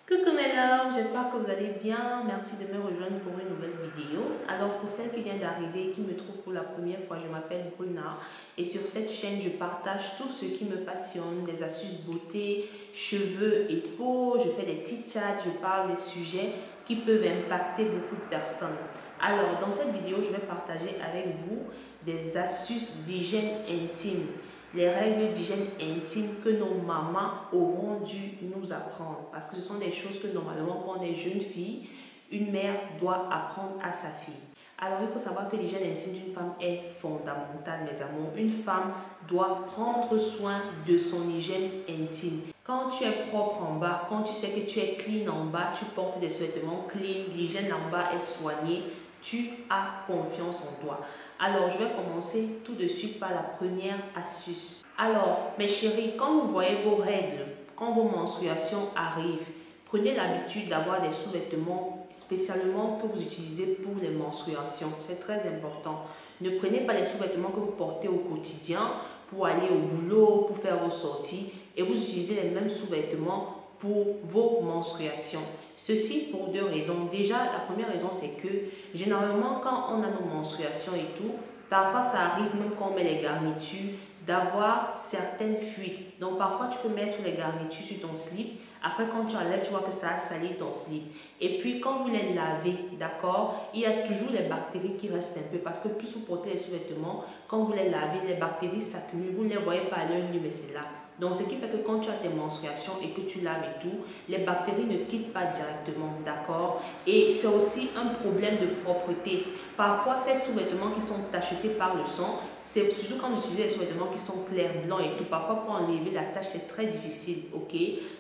Coucou mes loves, j'espère que vous allez bien. Merci de me rejoindre pour une nouvelle vidéo. Alors pour celle qui vient d'arriver, qui me trouve pour la première fois, je m'appelle Bruna et sur cette chaîne, je partage tout ce qui me passionne, des astuces beauté, cheveux et peau. Je fais des petits chats, je parle des sujets qui peuvent impacter beaucoup de personnes. Alors dans cette vidéo, je vais partager avec vous des astuces d'hygiène intime. Les règles d'hygiène intime que nos mamans auront dû nous apprendre. Parce que ce sont des choses que normalement, quand on est jeune fille, une mère doit apprendre à sa fille. Alors, il faut savoir que l'hygiène intime d'une femme est fondamentale, mes amours. Une femme doit prendre soin de son hygiène intime. Quand tu es propre en bas, quand tu sais que tu es clean en bas, tu portes des vêtements clean, l'hygiène en bas est soignée, tu as confiance en toi. Alors, je vais commencer tout de suite par la première astuce. Alors, mes chéris, quand vous voyez vos règles, quand vos menstruations arrivent, prenez l'habitude d'avoir des sous-vêtements spécialement que vous utilisez pour les menstruations. C'est très important. Ne prenez pas les sous-vêtements que vous portez au quotidien pour aller au boulot, pour faire vos sorties et vous utilisez les mêmes sous-vêtements pour vos menstruations. Ceci pour deux raisons. Déjà, la première raison, c'est que généralement, quand on a nos menstruations et tout, parfois ça arrive même quand on met les garnitures d'avoir certaines fuites. Donc parfois, tu peux mettre les garnitures sur ton slip. Après, quand tu enlèves, tu vois que ça a sali ton slip. Et puis, quand vous les lavez, d'accord, il y a toujours les bactéries qui restent un peu. Parce que plus vous portez les sous-vêtements, quand vous les lavez, les bactéries s'accumulent. Vous ne les voyez pas à l'œil nu, mais c'est là. Donc, ce qui fait que quand tu as tes menstruations et que tu laves et tout, les bactéries ne quittent pas directement, d'accord? Et c'est aussi un problème de propreté. Parfois, ces sous-vêtements qui sont tachetés par le sang, c'est surtout quand vous utilisez les sous-vêtements qui sont clairs, blancs et tout, parfois pour enlever la tache, c'est très difficile, ok?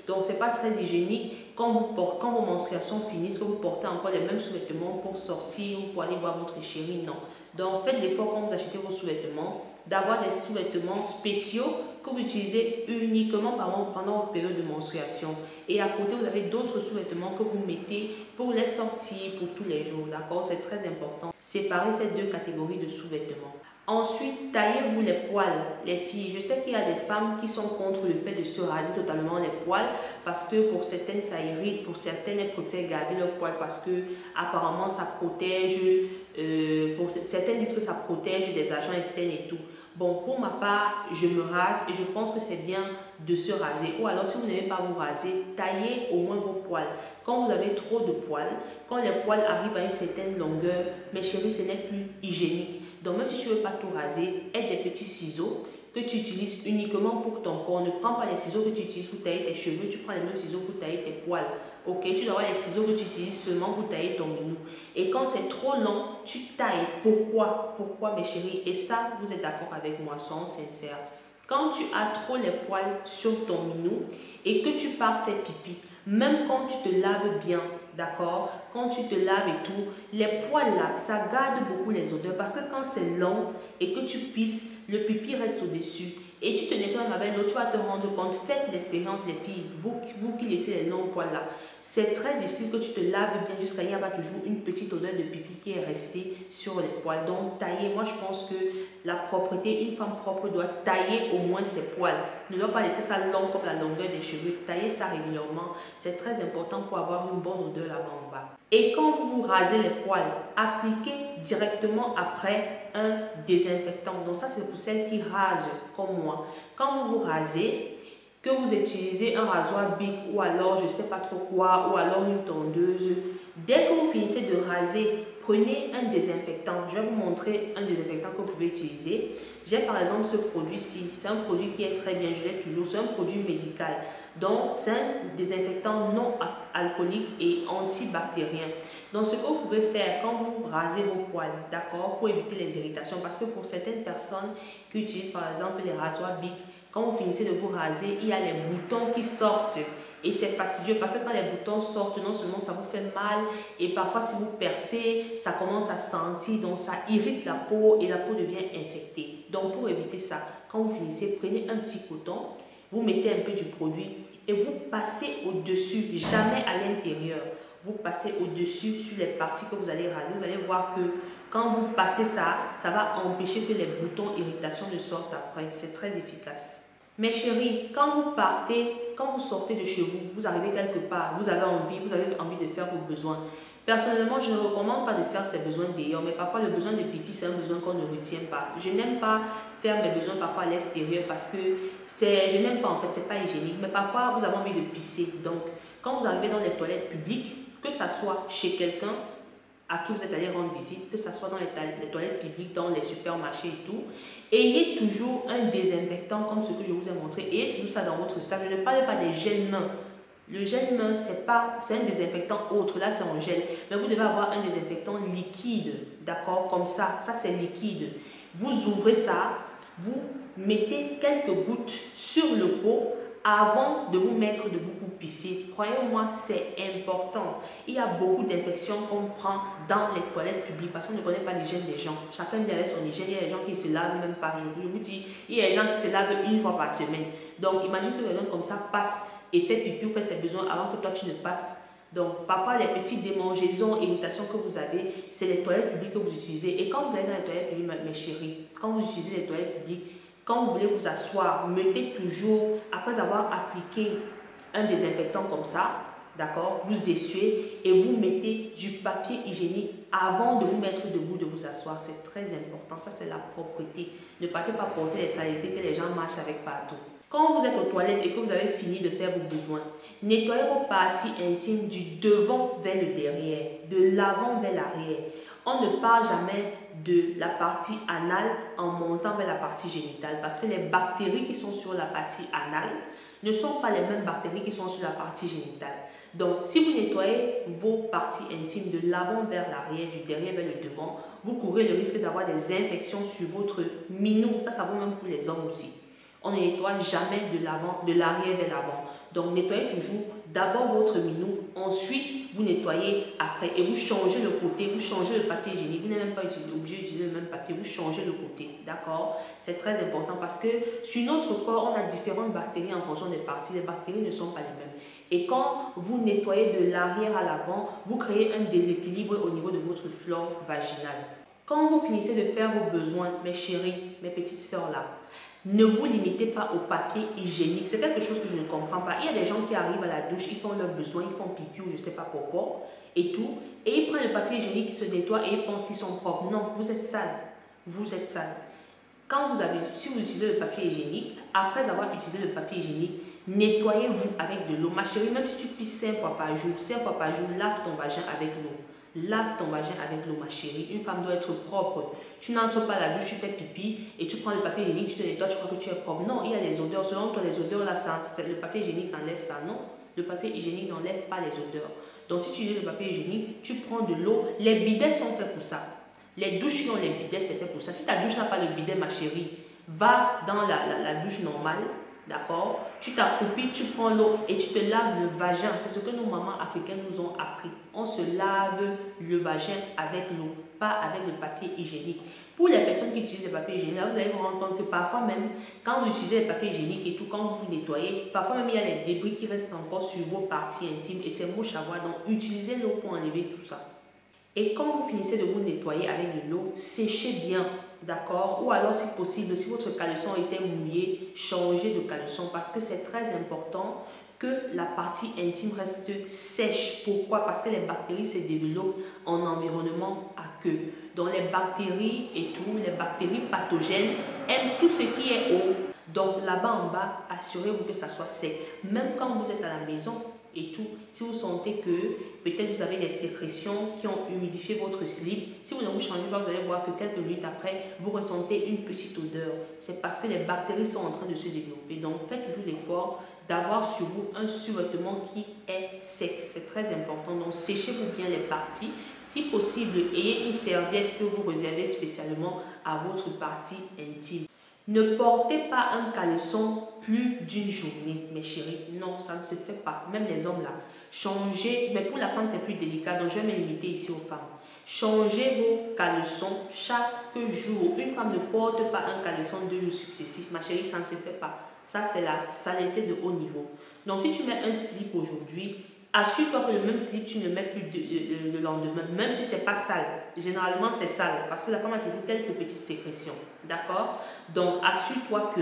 Donc, c'est pas très hygiénique. Quand vos menstruations finissent, que vous portez encore les mêmes sous-vêtements pour sortir ou pour aller voir votre chérie, non. Donc, faites l'effort quand vous achetez vos sous-vêtements d'avoir des sous-vêtements spéciaux que vous utilisez uniquement pendant vos périodes de menstruation. Et à côté, vous avez d'autres sous-vêtements que vous mettez pour les sortir pour tous les jours. D'accord? C'est très important. Séparez ces deux catégories de sous-vêtements. Ensuite, taillez-vous les poils, les filles. Je sais qu'il y a des femmes qui sont contre le fait de se raser totalement les poils parce que pour certaines ça irrite, pour certaines elles préfèrent garder leurs poils parce que apparemment ça protège, pour certaines disent que ça protège des agents externes et tout. Bon, pour ma part, je me rase et je pense que c'est bien de se raser. Ou alors, si vous n'aimez pas vous raser, taillez au moins vos poils. Quand vous avez trop de poils, quand les poils arrivent à une certaine longueur, mes chéris, ce n'est plus hygiénique. Donc, même si tu ne veux pas tout raser, aie des petits ciseaux que tu utilises uniquement pour ton corps. Ne prends pas les ciseaux que tu utilises pour tailler tes cheveux, tu prends les mêmes ciseaux pour tailler tes poils. Ok, tu dois avoir les ciseaux que tu utilises seulement pour tailler ton minou. Et quand c'est trop long, tu tailles. Pourquoi? Pourquoi, mes chéris? Et ça, vous êtes d'accord avec moi, soyons sincères. Quand tu as trop les poils sur ton minou et que tu pars faire pipi, même quand tu te laves bien, d'accord, quand tu te laves et tout, les poils là, ça garde beaucoup les odeurs parce que quand c'est long et que tu pisses, le pipi reste au-dessus et tu te nettoies avec l'eau, tu vas te rendre compte. Faites l'expérience, les filles, vous qui laissez les longs poils là, c'est très difficile que tu te laves bien jusqu'à il y a toujours une petite odeur de pipi qui est restée sur les poils. Donc tailler, moi je pense que la propreté, une femme propre doit tailler au moins ses poils. Ne doit pas laisser ça long comme la longueur des cheveux. Tailler ça régulièrement, c'est très important pour avoir une bonne odeur là-bas en bas. Et quand vous vous rasez les poils, appliquez directement après un désinfectant. Donc ça c'est pour celles qui rasent comme moi. Quand vous vous rasez, que vous utilisez un rasoir Bic ou alors je ne sais pas trop quoi, ou alors une tondeuse, dès que vous finissez de raser, prenez un désinfectant. Je vais vous montrer un désinfectant que vous pouvez utiliser. J'ai par exemple ce produit-ci. C'est un produit qui est très bien, je l'ai toujours. C'est un produit médical. Donc, c'est un désinfectant non alcoolique et antibactérien. Donc, ce que vous pouvez faire quand vous rasez vos poils, d'accord, pour éviter les irritations, parce que pour certaines personnes qui utilisent par exemple les rasoirs Bic, quand vous finissez de vous raser, il y a les boutons qui sortent. Et c'est fastidieux parce que quand les boutons sortent, non seulement ça vous fait mal, et parfois si vous percez, ça commence à sentir, donc ça irrite la peau et la peau devient infectée. Donc pour éviter ça, quand vous finissez, prenez un petit coton, vous mettez un peu du produit et vous passez au-dessus, jamais à l'intérieur. Vous passez au-dessus sur les parties que vous allez raser. Vous allez voir que quand vous passez ça, ça va empêcher que les boutons irritation ne sortent après. C'est très efficace. Mes chéris, quand vous partez, quand vous sortez de chez vous, vous arrivez quelque part, vous avez envie de faire vos besoins. Personnellement, je ne recommande pas de faire ces besoins dehors, mais parfois le besoin de pipi, c'est un besoin qu'on ne retient pas. Je n'aime pas faire mes besoins parfois à l'extérieur parce que je n'aime pas en fait, c'est pas hygiénique. Mais parfois, vous avez envie de pisser. Donc, quand vous arrivez dans les toilettes publiques, que ça soit chez quelqu'un à qui vous êtes allé rendre visite, que ce soit dans les toilettes publiques, dans les supermarchés et tout, ayez toujours un désinfectant comme ce que je vous ai montré. Ayez toujours ça dans votre sac. Je ne parle pas des gels mains. Le gel main, c'est un désinfectant autre. Là, c'est en gel. Mais vous devez avoir un désinfectant liquide. D'accord? Comme ça. Ça, c'est liquide. Vous ouvrez ça. Vous mettez quelques gouttes sur le pot avant de vous mettre de beaucoup pisser. Croyez-moi, c'est important. Il y a beaucoup d'infections qu'on prend dans les toilettes publiques parce qu'on ne connaît pas l'hygiène des gens. Chacun vient avec son hygiène. Il y a des gens qui se lavent même pas. Je vous dis, il y a des gens qui se lavent une fois par semaine. Donc, imagine que quelqu'un comme ça passe et fait pipi ou fait ses besoins avant que toi tu ne passes. Donc, parfois, les petites démangeaisons, irritations que vous avez, c'est les toilettes publiques que vous utilisez. Et quand vous allez dans les toilettes publiques, mes chéris, quand vous utilisez les toilettes publiques, quand vous voulez vous asseoir, mettez toujours, après avoir appliqué un désinfectant comme ça, d'accord, vous essuyez et vous mettez du papier hygiénique avant de vous mettre debout, de vous asseoir. C'est très important. Ça, c'est la propreté. Ne partez pas porter les saletés que les gens marchent avec partout. Quand vous êtes aux toilettes et que vous avez fini de faire vos besoins, nettoyez vos parties intimes du devant vers le derrière, de l'avant vers l'arrière. On ne parle jamais de la partie anale en montant vers la partie génitale parce que les bactéries qui sont sur la partie anale ne sont pas les mêmes bactéries qui sont sur la partie génitale. Donc, si vous nettoyez vos parties intimes de l'avant vers l'arrière, du derrière vers le devant, vous courez le risque d'avoir des infections sur votre minou. Ça vaut même pour les hommes aussi. On ne nettoie jamais de l'arrière vers l'avant. Donc, nettoyez toujours d'abord votre minou, ensuite vous nettoyez après et vous changez le côté, vous changez le papier hygiénique. Vous n'êtes même pas obligé d'utiliser le même papier, vous changez le côté. D'accord? C'est très important parce que sur notre corps, on a différentes bactéries en fonction des parties. Les bactéries ne sont pas les mêmes. Et quand vous nettoyez de l'arrière à l'avant, vous créez un déséquilibre au niveau de votre flore vaginale. Quand vous finissez de faire vos besoins, mes chéris, mes petites sœurs là, ne vous limitez pas au papier hygiénique. C'est quelque chose que je ne comprends pas. Il y a des gens qui arrivent à la douche, ils font leurs besoins, ils font pipi ou je ne sais pas pourquoi et tout. Et ils prennent le papier hygiénique, ils se nettoient et ils pensent qu'ils sont propres. Non, vous êtes sale. Vous êtes sale. Si vous utilisez le papier hygiénique, après avoir utilisé le papier hygiénique, nettoyez-vous avec de l'eau. Ma chérie, même si tu pisses 5 fois par jour, lave ton vagin avec l'eau. Lave ton vagin avec l'eau, ma chérie. Une femme doit être propre. Tu n'entres pas à la douche, tu fais pipi et tu prends le papier hygiénique, tu te nettoies, tu crois que tu es propre. Non, il y a les odeurs. Selon toi, les odeurs là, le papier hygiénique enlève ça. Non, le papier hygiénique n'enlève pas les odeurs. Donc, si tu utilises le papier hygiénique, tu prends de l'eau. Les bidets sont faits pour ça. Les douches qui ont les bidets, c'est fait pour ça. Si ta douche n'a pas le bidet, ma chérie, va dans la douche normale. D'accord? Tu t'accroupis, tu prends l'eau et tu te laves le vagin. C'est ce que nos mamans africaines nous ont appris. On se lave le vagin avec l'eau, pas avec le papier hygiénique. Pour les personnes qui utilisent le papier hygiénique, vous allez vous rendre compte que parfois même, quand vous utilisez le papier hygiénique et tout, quand vous vous nettoyez, parfois même il y a les débris qui restent encore sur vos parties intimes et c'est moche à voir. Donc, utilisez l'eau pour enlever tout ça. Et quand vous finissez de vous nettoyer avec de l'eau, séchez bien, d'accord? Ou alors, si possible, si votre caleçon était mouillé, changez de caleçon parce que c'est très important que la partie intime reste sèche. Pourquoi? Parce que les bactéries se développent en environnement aqueux. Donc, les bactéries et tout, les bactéries pathogènes aiment tout ce qui est eau. Donc, là-bas en bas, assurez-vous que ça soit sec. Même quand vous êtes à la maison, et tout, si vous sentez que peut-être vous avez des sécrétions qui ont humidifié votre slip, si vous ne vous changez pas, vous allez voir que quelques minutes après, vous ressentez une petite odeur. C'est parce que les bactéries sont en train de se développer. Donc, faites toujours l'effort d'avoir sur vous un survêtement qui est sec. C'est très important. Donc, séchez-vous bien les parties. Si possible, ayez une serviette que vous réservez spécialement à votre partie intime. Ne portez pas un caleçon plus d'une journée, mes chéris. Non, ça ne se fait pas. Même les hommes là. Changez, mais pour la femme c'est plus délicat, donc je vais me limiter ici aux femmes. Changez vos caleçons chaque jour. Une femme ne porte pas un caleçon 2 jours successifs. Ma chérie, ça ne se fait pas. Ça, c'est la saleté de haut niveau. Donc, si tu mets un slip aujourd'hui, assure-toi que le même slip, tu ne mets plus le lendemain, même si ce n'est pas sale. Généralement, c'est sale parce que la femme a toujours quelques petites sécrétions. D'accord? Donc, assure-toi que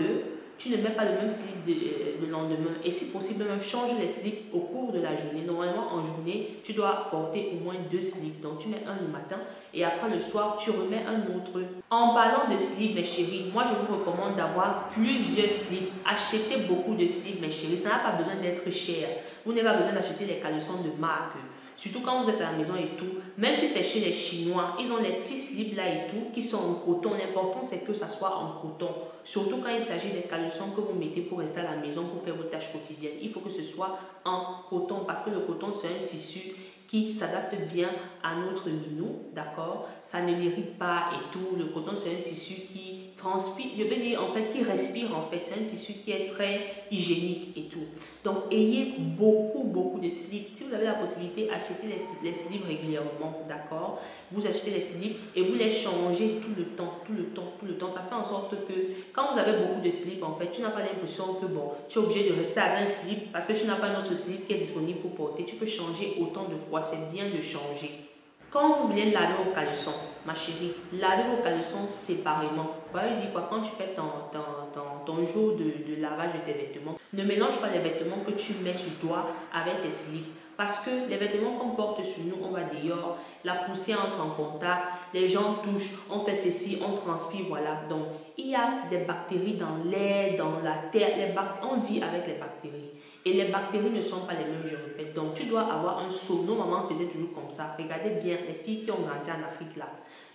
tu ne mets pas le même slip le lendemain. Et si possible, même change les slips au cours de la journée. Normalement, en journée, tu dois porter au moins 2 slips. Donc, tu mets un le matin et après le soir, tu remets un autre. En parlant de slips, mes chéris, moi, je vous recommande d'avoir plusieurs slips. Achetez beaucoup de slips, mes chéris. Ça n'a pas besoin d'être cher. Vous n'avez pas besoin d'acheter les caleçons de marque. Surtout quand vous êtes à la maison et tout, même si c'est chez les Chinois, ils ont les petits slips là et tout qui sont en coton. L'important c'est que ça soit en coton. Surtout quand il s'agit des caleçons que vous mettez pour rester à la maison pour faire vos tâches quotidiennes. Il faut que ce soit en coton parce que le coton c'est un tissu qui s'adapte bien à notre minou, d'accord? Ça ne l'irrite pas et tout. Le coton c'est un tissu qui transpire, je vais dire en fait qui respire en fait. C'est un tissu qui est très hygiénique et tout. Donc ayez beaucoup de slips. Si vous avez la possibilité, achetez les slips régulièrement, d'accord? Vous achetez les slips et vous les changez tout le temps. Ça fait en sorte que quand vous avez beaucoup de slips, en fait, tu n'as pas l'impression que bon, tu es obligé de rester avec un slip parce que tu n'as pas un autre slip qui est disponible pour porter. Tu peux changer autant de fois. C'est bien de changer. Quand vous voulez laver vos caleçons, ma chérie, lavez vos caleçons séparément. Voilà, je dis quoi, quand tu fais ton jour de lavage de tes vêtements, ne mélange pas les vêtements que tu mets sur toi avec tes slips. Parce que les vêtements qu'on porte sur nous, on va dehors, la poussière entre en contact, les gens touchent, on fait ceci, on transpire, voilà. Donc, il y a des bactéries dans l'air, dans la terre, on vit avec les bactéries. Et les bactéries ne sont pas les mêmes, je répète. Donc, tu dois avoir un seau. Nos mamans faisaient toujours comme ça. Regardez bien, les filles qui ont grandi en Afrique là.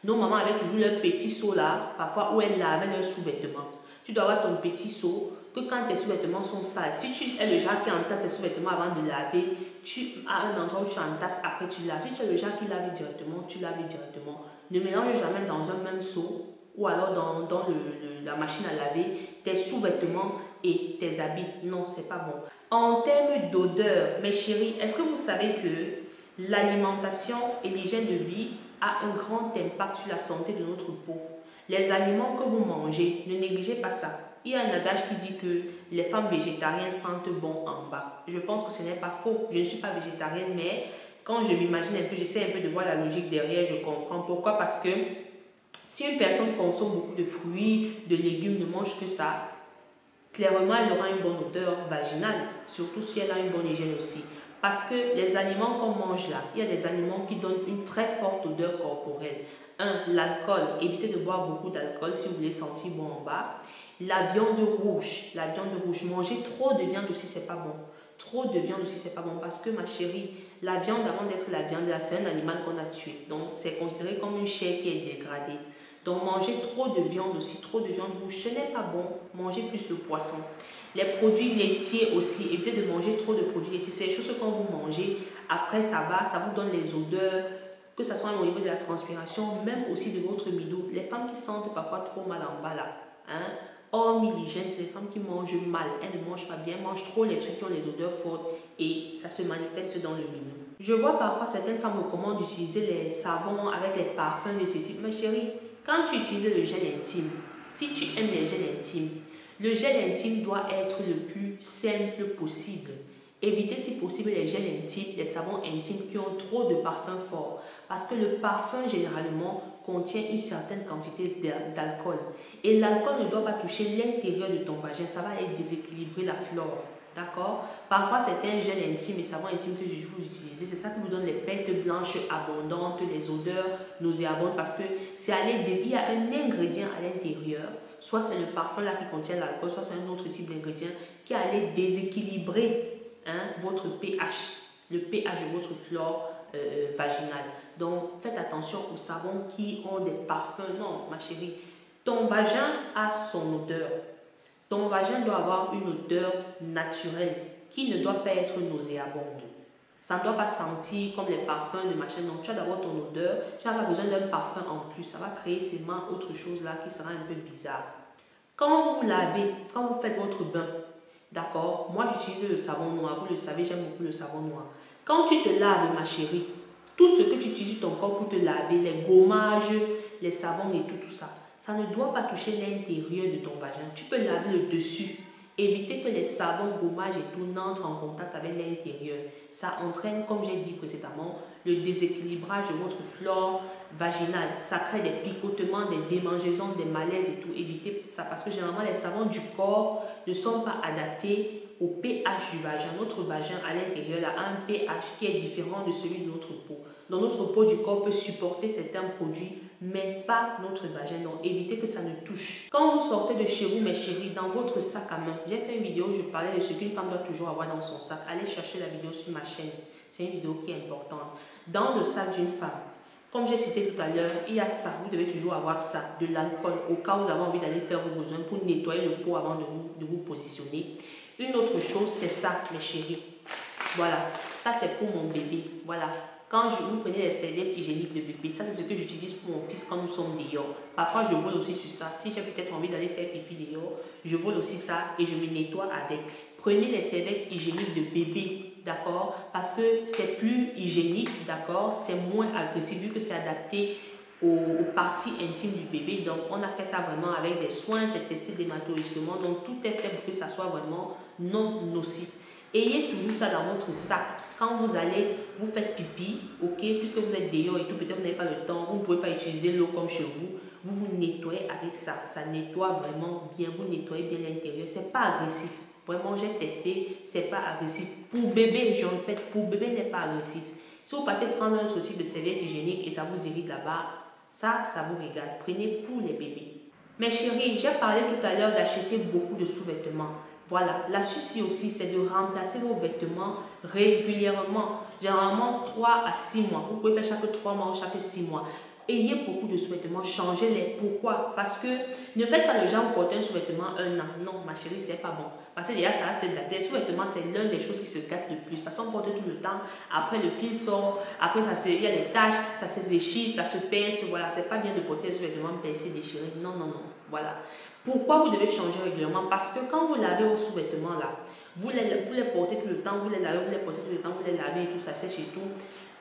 Nos mamans avaient toujours leur petit seau là, parfois où elles lavaient leurs sous-vêtements. Tu dois avoir ton petit seau, que quand tes sous-vêtements sont sales, si tu es le genre qui entasse tes sous-vêtements avant de laver, tu as un endroit où tu entasses, après tu laves. Si tu es le genre qui lave directement, tu laves directement. Ne mélange jamais dans un même seau ou alors dans la machine à laver tes sous-vêtements et tes habits. Non, c'est pas bon. En termes d'odeur, mes chéris, est-ce que vous savez que l'alimentation et l'hygiène de vie a un grand impact sur la santé de notre peau? Les aliments que vous mangez, ne négligez pas ça. Il y a un adage qui dit que les femmes végétariennes sentent bon en bas. Je pense que ce n'est pas faux. Je ne suis pas végétarienne, mais quand je m'imagine un peu, j'essaie un peu de voir la logique derrière, je comprends. Pourquoi? Parce que si une personne consomme beaucoup de fruits, de légumes, ne mange que ça, clairement, elle aura une bonne odeur vaginale, surtout si elle a une bonne hygiène aussi. Parce que les aliments qu'on mange là, il y a des aliments qui donnent une très forte odeur corporelle. L'alcool. Évitez de boire beaucoup d'alcool si vous voulez sentir bon en bas. La viande rouge. Manger trop de viande aussi, c'est pas bon. Trop de viande aussi, c'est pas bon. Parce que ma chérie, la viande, avant d'être la viande, c'est un animal qu'on a tué. Donc, c'est considéré comme une chair qui est dégradée. Donc, manger trop de viande aussi, trop de viande rouge, ce n'est pas bon. Mangez plus le poisson. Les produits laitiers aussi, évitez de manger trop de produits laitiers. C'est des choses que quand vous mangez, après ça va, ça vous donne les odeurs, que ce soit au niveau de la transpiration, même aussi de votre midou. Les femmes qui sentent parfois trop mal en bas là, hormis l'hygiène, c'est les femmes qui mangent mal. Elles ne mangent pas bien, elles mangent trop les trucs qui ont les odeurs fortes et ça se manifeste dans le midou. Je vois parfois certaines femmes recommandent d'utiliser les savons avec les parfums nécessaires. Ma chérie, quand tu utilises le gel intime, si tu aimes les gels intimes, le gel intime doit être le plus simple possible. Évitez si possible les gels intimes, les savons intimes qui ont trop de parfums forts. Parce que le parfum généralement contient une certaine quantité d'alcool. Et l'alcool ne doit pas toucher l'intérieur de ton vagin, ça va aller déséquilibrer la flore. D'accord? Parfois, c'est un gel intime et savon intime que vous utilisez. C'est ça qui vous donne les pertes blanches abondantes, les odeurs nauséabondes parce que il y a un ingrédient à l'intérieur. Soit c'est le parfum là qui contient l'alcool, soit c'est un autre type d'ingrédient qui allait déséquilibrer votre pH, le pH de votre flore vaginale. Donc, faites attention aux savons qui ont des parfums. Non, ma chérie, ton vagin a son odeur. Ton vagin doit avoir une odeur naturelle qui ne doit pas être nauséabonde. Ça ne doit pas sentir comme les parfums de machin. Donc, tu as d'abord ton odeur. Tu n'as pas besoin d'un parfum en plus. Ça va créer seulement autre chose là qui sera un peu bizarre. Quand vous vous lavez, quand vous faites votre bain, d'accord, moi j'utilise le savon noir. Vous le savez, j'aime beaucoup le savon noir. Quand tu te laves, ma chérie, tout ce que tu utilises ton corps pour te laver, les gommages, les savons et tout ça, ça ne doit pas toucher l'intérieur de ton vagin. Tu peux laver le dessus Évitez que les savons, gommages et tout n'entrent en contact avec l'intérieur. Ça entraîne, comme j'ai dit précédemment, le déséquilibrage de votre flore vaginale. Ça crée des picotements, des démangeaisons, des malaises et tout. Évitez ça parce que généralement les savons du corps ne sont pas adaptés au pH du vagin. Notre vagin à l'intérieur a un pH qui est différent de celui de notre peau. Donc notre peau du corps peut supporter certains produits, mais pas notre vagin. Donc évitez que ça ne touche. Quand vous sortez de chez vous, mes chéris, dans votre sac à main, j'ai fait une vidéo où je parlais de ce qu'une femme doit toujours avoir dans son sac. Allez chercher la vidéo sur ma chaîne. C'est une vidéo qui est importante. Dans le sac d'une femme, comme j'ai cité tout à l'heure, il y a ça. Vous devez toujours avoir ça, de l'alcool, au cas où vous avez envie d'aller faire vos besoins pour nettoyer le pot avant de vous positionner. Une autre chose, c'est ça, mes chéris. Voilà, ça c'est pour mon bébé. Voilà. Quand vous prenez les serviettes hygiéniques de bébé, ça c'est ce que j'utilise pour mon fils quand nous sommes dehors. Parfois je vole aussi sur ça. Si j'ai peut-être envie d'aller faire pipi dehors, je vole aussi ça et je me nettoie avec. Prenez les serviettes hygiéniques de bébé, d'accord? Parce que c'est plus hygiénique, d'accord? C'est moins agressif vu que c'est adapté aux parties intimes du bébé. Donc on a fait ça vraiment avec des soins, c'est testé dématologiquement. Donc tout est fait pour que ça soit vraiment non nocif. Ayez toujours ça dans votre sac. Quand vous allez, vous faites pipi, ok, puisque vous êtes dehors et tout, peut-être vous n'avez pas le temps, vous ne pouvez pas utiliser l'eau comme chez vous, vous vous nettoyez avec ça. Ça nettoie vraiment bien, vous nettoyez bien l'intérieur. C'est pas agressif. Vraiment, j'ai testé, c'est pas agressif. Pour bébé, je répète, pour bébé n'est pas agressif. Si vous partez prendre un autre type de serviette hygiénique et ça vous irrite là-bas, ça vous régale. Prenez pour les bébés. Mes chéris, j'ai parlé tout à l'heure d'acheter beaucoup de sous-vêtements. Voilà, l'astuce aussi, c'est de remplacer vos vêtements régulièrement, généralement 3 à 6 mois. Vous pouvez faire chaque 3 mois ou chaque 6 mois. Ayez beaucoup de sous-vêtements, changez-les. Pourquoi? Parce que ne faites pas le genre de porter un sous-vêtement un an. Non, ma chérie, c'est pas bon. Parce que déjà, ça c'est daté. Les sous-vêtements, c'est l'une des choses qui se gâtent le plus. Parce qu'on porte tout le temps. Après, le fil sort. Après, il y a des taches. Ça se déchire, ça se pince. Voilà, c'est pas bien de porter les sous-vêtements pincés, déchirés. Non, non, non. Voilà. Pourquoi vous devez changer régulièrement? Parce que quand vous lavez vos sous-vêtements là, vous les portez tout le temps, vous les lavez, vous les portez tout le temps, vous les lavez et tout, ça sèche et tout.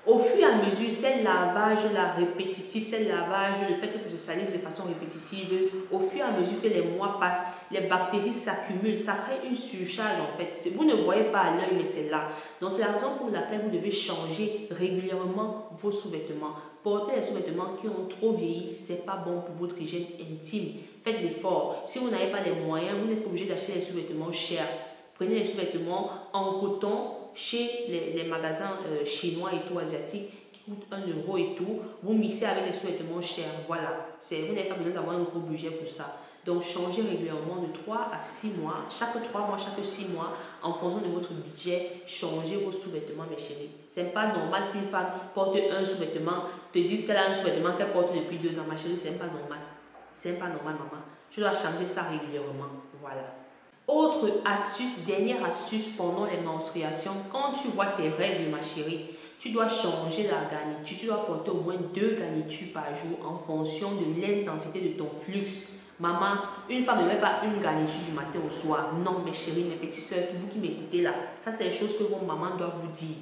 Au fur et à mesure, ces lavages-là répétitifs, ces lavages, le fait que ça se salisse de façon répétitive, au fur et à mesure que les mois passent, les bactéries s'accumulent, ça crée une surcharge en fait. Vous ne voyez pas à l'œil, mais c'est là. Donc c'est la raison pour laquelle vous devez changer régulièrement vos sous-vêtements. Porter les sous-vêtements qui ont trop vieilli, c'est pas bon pour votre hygiène intime. Faites l'effort. Si vous n'avez pas les moyens, vous n'êtes pas obligé d'acheter les sous-vêtements chers. Prenez les sous-vêtements en coton chez les magasins chinois et tout, asiatiques, qui coûtent 1 euro et tout. Vous mixez avec les sous-vêtements chers. Voilà. Vous n'avez pas besoin d'avoir un gros budget pour ça. Donc, changez régulièrement de 3 à 6 mois. Chaque 3 mois, chaque 6 mois, en fonction de votre budget, changez vos sous-vêtements, mes chéris. Ce n'est pas normal qu'une femme porte un sous-vêtement, te dise qu'elle a un sous-vêtement qu'elle porte depuis 2 ans. Ma chérie, ce n'est pas normal. Ce n'est pas normal, maman. Tu dois changer ça régulièrement. Voilà. Autre astuce, dernière astuce pendant les menstruations, quand tu vois tes règles, ma chérie, tu dois changer la garniture. Tu dois porter au moins 2 garnitures par jour en fonction de l'intensité de ton flux. Maman, une femme ne met pas une garniture du matin au soir. Non, mes chéris, mes petites soeurs, vous qui m'écoutez là, ça c'est les choses que vos mamans doivent vous dire.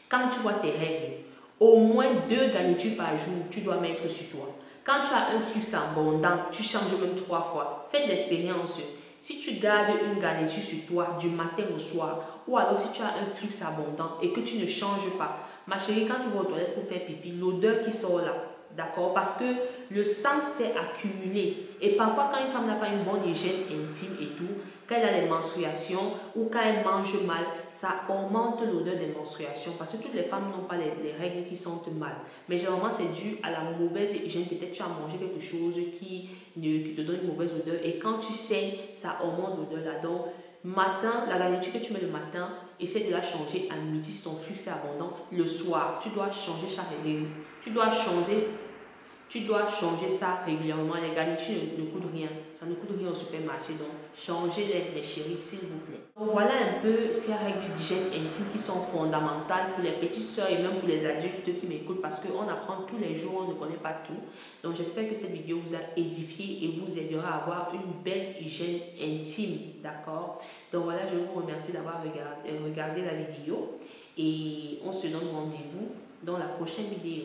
Quand tu vois tes règles, au moins 2 garnitures par jour, tu dois mettre sur toi. Quand tu as un flux abondant, tu changes même 3 fois. Faites l'expérience. Si tu gardes une garniture sur toi du matin au soir, ou alors si tu as un flux abondant et que tu ne changes pas, ma chérie, quand tu vas aux toilettes pour faire pipi, l'odeur qui sort là, d'accord? Parce que le sang s'est accumulé. Et parfois, quand une femme n'a pas une bonne hygiène intime et tout, quand elle a les menstruations ou quand elle mange mal, ça augmente l'odeur des menstruations. Parce que toutes les femmes n'ont pas les règles qui sentent mal. Mais généralement, c'est dû à la mauvaise hygiène. Peut-être tu as mangé quelque chose qui te donne une mauvaise odeur. Et quand tu saignes, ça augmente l'odeur là. Donc, matin, la garniture que tu mets le matin, essaie de la changer à midi si ton flux est abondant. Le soir, tu dois changer chaque régulièrement. Tu dois changer ça régulièrement. Les garnitures ne coûtent rien. Ça ne coûte rien au supermarché. Donc, changez-les, mes chéris, s'il vous plaît. Donc, voilà un peu ces règles d'hygiène intime qui sont fondamentales pour les petites soeurs et même pour les adultes qui m'écoutent parce qu'on apprend tous les jours, on ne connaît pas tout. Donc, j'espère que cette vidéo vous a édifié et vous aidera à avoir une belle hygiène intime. D'accord? Donc, voilà, je vous remercie d'avoir regardé la vidéo et on se donne rendez-vous dans la prochaine vidéo.